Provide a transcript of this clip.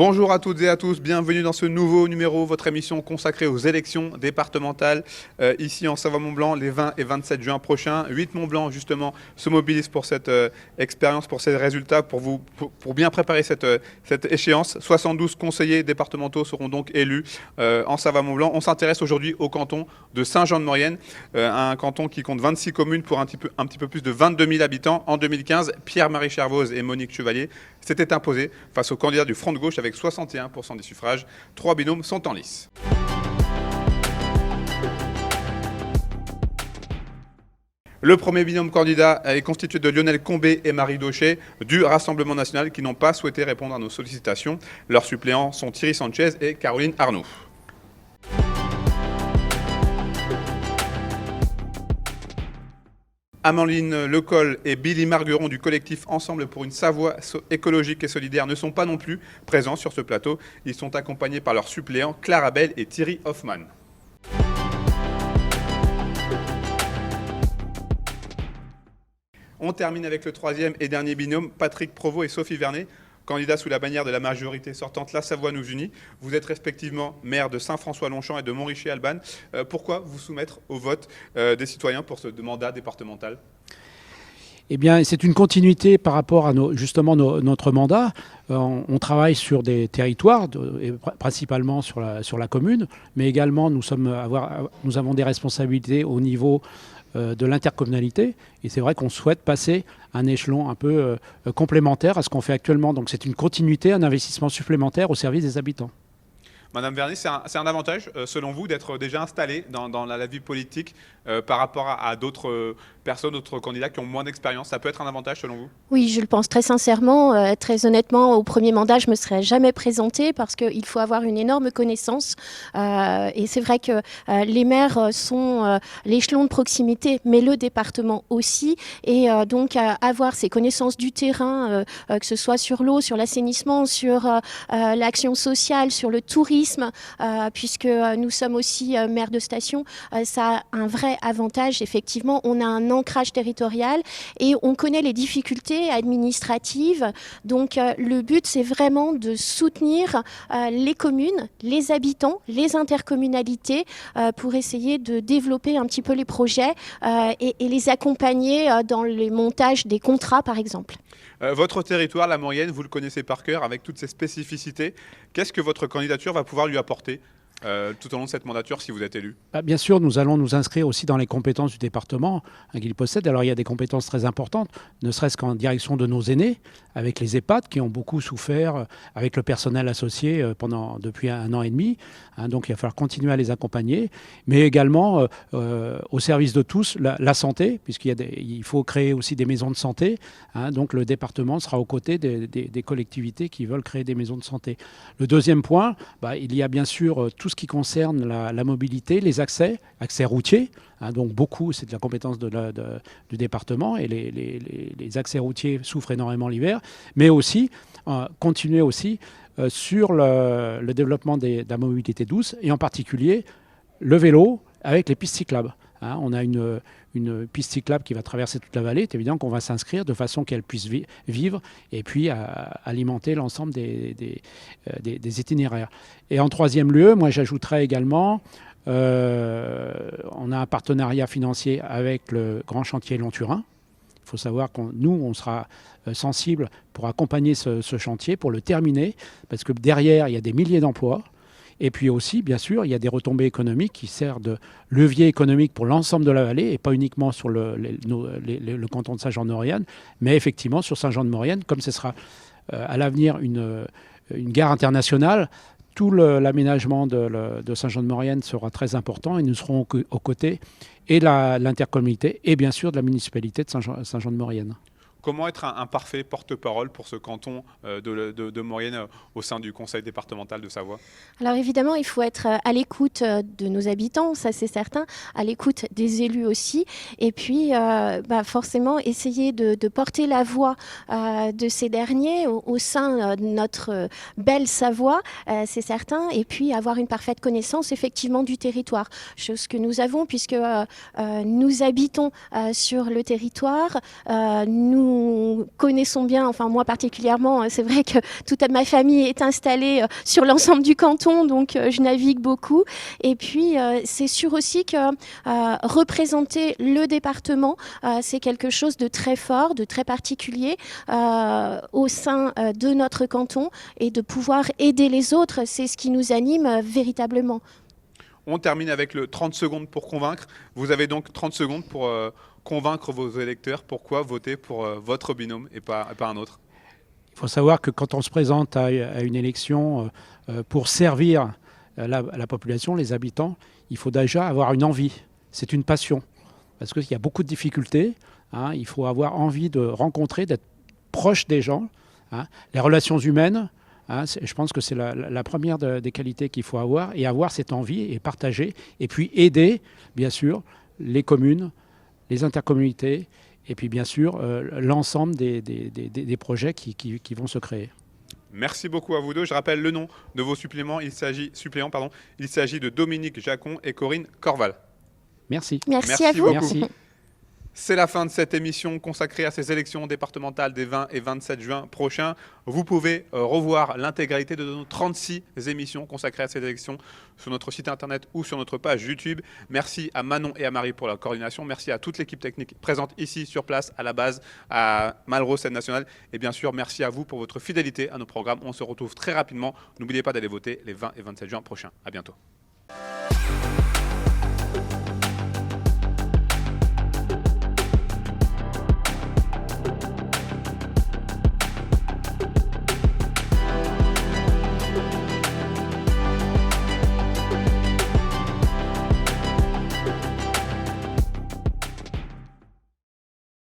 Bonjour à toutes et à tous, bienvenue dans ce nouveau numéro, votre émission consacrée aux élections départementales ici en Savoie-Mont-Blanc les 20 et 27 juin prochains. 8 Mont-Blanc justement se mobilisent pour cette expérience, pour ces résultats, pour bien préparer cette échéance. 72 conseillers départementaux seront donc élus en Savoie-Mont-Blanc. On s'intéresse aujourd'hui au canton de Saint-Jean-de-Maurienne, un canton qui compte 26 communes pour un petit peu plus de 22 000 habitants. En 2015, Pierre-Marie Chervoz et Monique Chevalier s'étaient imposés face aux candidats du Front de gauche avec 61% des suffrages. 3 binômes sont en lice. Le premier binôme candidat est constitué de Lionel Combé et Marie Daucher du Rassemblement national qui n'ont pas souhaité répondre à nos sollicitations. Leurs suppléants sont Thierry Sanchez et Caroline Arnaud. Amandine Lecol et Billy Margueron du collectif Ensemble pour une Savoie écologique et solidaire ne sont pas non plus présents sur ce plateau. Ils sont accompagnés par leurs suppléants Clara Bell et Thierry Hoffmann. On termine avec le troisième et dernier binôme, Patrick Provost et Sophie Vernet, candidats sous la bannière de la majorité sortante La Savoie nous unit. Vous êtes respectivement maire de Saint-François-Longchamp et de Montrichet-Albanne. Pourquoi vous soumettre au vote des citoyens pour ce mandat départemental ? Eh bien, c'est une continuité par rapport à notre mandat. On travaille sur des territoires, et principalement sur la commune, mais également nous avons des responsabilités au niveau de l'intercommunalité. Et c'est vrai qu'on souhaite passer un échelon un peu complémentaire à ce qu'on fait actuellement. Donc c'est une continuité, un investissement supplémentaire au service des habitants. Madame Vernet, c'est un avantage, selon vous, d'être déjà installée dans la vie politique par rapport à d'autres personnes, d'autres candidats qui ont moins d'expérience. Ça peut être un avantage, selon vous ? Oui, je le pense très sincèrement. Très honnêtement, au premier mandat, je ne me serais jamais présentée parce qu'il faut avoir une énorme connaissance. Et c'est vrai que les maires sont l'échelon de proximité, mais le département aussi. Et donc, avoir ces connaissances du terrain, que ce soit sur l'eau, sur l'assainissement, sur l'action sociale, sur le tourisme, puisque nous sommes aussi maire de station, ça a un vrai avantage. Effectivement, on a un ancrage territorial et on connaît les difficultés administratives. Donc, le but, c'est vraiment de soutenir les communes, les habitants, les intercommunalités pour essayer de développer un petit peu les projets et les accompagner dans les montages des contrats, par exemple. Votre territoire, la Maurienne, vous le connaissez par cœur avec toutes ses spécificités. Qu'est-ce que votre candidature va pouvoir lui apporter tout au long de cette mandature si vous êtes élu ? Bien sûr, nous allons nous inscrire aussi dans les compétences du département qu'il possède. Alors il y a des compétences très importantes, ne serait-ce qu'en direction de nos aînés, avec les EHPAD qui ont beaucoup souffert, avec le personnel associé depuis 1 an et demi. Donc il va falloir continuer à les accompagner, mais également au service de tous, la santé, puisqu'il faut créer aussi des maisons de santé. Donc le département sera aux côtés des collectivités qui veulent créer des maisons de santé. Le deuxième point, il y a bien sûr tout ce qui concerne la mobilité, les accès routiers. Donc beaucoup, c'est de la compétence du département et les accès routiers souffrent énormément l'hiver, mais aussi continuer aussi sur le développement de la mobilité douce et en particulier le vélo avec les pistes cyclables. On a une piste cyclable qui va traverser toute la vallée. C'est évident qu'on va s'inscrire de façon qu'elle puisse vivre et puis alimenter l'ensemble des itinéraires. Et en troisième lieu, moi j'ajouterais également, on a un partenariat financier avec le Grand Chantier Lyon-Turin. Il faut savoir on sera sensible pour accompagner ce chantier, pour le terminer, parce que derrière, il y a des milliers d'emplois. Et puis aussi, bien sûr, il y a des retombées économiques qui servent de levier économique pour l'ensemble de la vallée et pas uniquement sur le canton de Saint-Jean-de-Maurienne, mais effectivement sur Saint-Jean-de-Maurienne, comme ce sera à l'avenir une gare internationale. Tout l'aménagement de Saint-Jean-de-Maurienne sera très important et nous serons aux côtés et de l'intercommunalité et bien sûr de la municipalité de Saint-Jean-de-Maurienne. Comment être un parfait porte-parole pour ce canton de Maurienne au sein du conseil départemental de Savoie ? Alors évidemment, il faut être à l'écoute de nos habitants, ça c'est certain, à l'écoute des élus aussi, et puis forcément essayer de porter la voix de ces derniers au sein de notre belle Savoie, c'est certain, et puis avoir une parfaite connaissance effectivement du territoire, chose que nous avons puisque nous habitons sur le territoire, nous nous connaissons bien, enfin moi particulièrement, c'est vrai que toute ma famille est installée sur l'ensemble du canton, donc je navigue beaucoup. Et puis c'est sûr aussi que représenter le département, c'est quelque chose de très fort, de très particulier au sein de notre canton, et de pouvoir aider les autres, c'est ce qui nous anime véritablement. On termine avec le 30 secondes pour convaincre. Vous avez donc 30 secondes pour convaincre vos électeurs pourquoi voter pour votre binôme et pas un autre. Il faut savoir que quand on se présente à une élection pour servir la population, les habitants, il faut déjà avoir une envie. C'est une passion. Parce qu'il y a beaucoup de difficultés. Hein, il faut avoir envie de rencontrer, d'être proche des gens. Hein. Les relations humaines, hein, je pense que c'est la première des qualités qu'il faut avoir. Et avoir cette envie et partager. Et puis aider, bien sûr, les communes, les intercommunautés. Et puis bien sûr, l'ensemble des projets qui vont se créer. Merci beaucoup à vous deux. Je rappelle le nom de vos suppléants. Il s'agit de Dominique Jacon et Corinne Corval. Merci. Merci à vous. Beaucoup. Merci. C'est la fin de cette émission consacrée à ces élections départementales des 20 et 27 juin prochains. Vous pouvez revoir l'intégralité de nos 36 émissions consacrées à ces élections sur notre site internet ou sur notre page YouTube. Merci à Manon et à Marie pour la coordination. Merci à toute l'équipe technique présente ici sur place, à la base, à Malraux, scène nationale. Et bien sûr, merci à vous pour votre fidélité à nos programmes. On se retrouve très rapidement. N'oubliez pas d'aller voter les 20 et 27 juin prochains. À bientôt.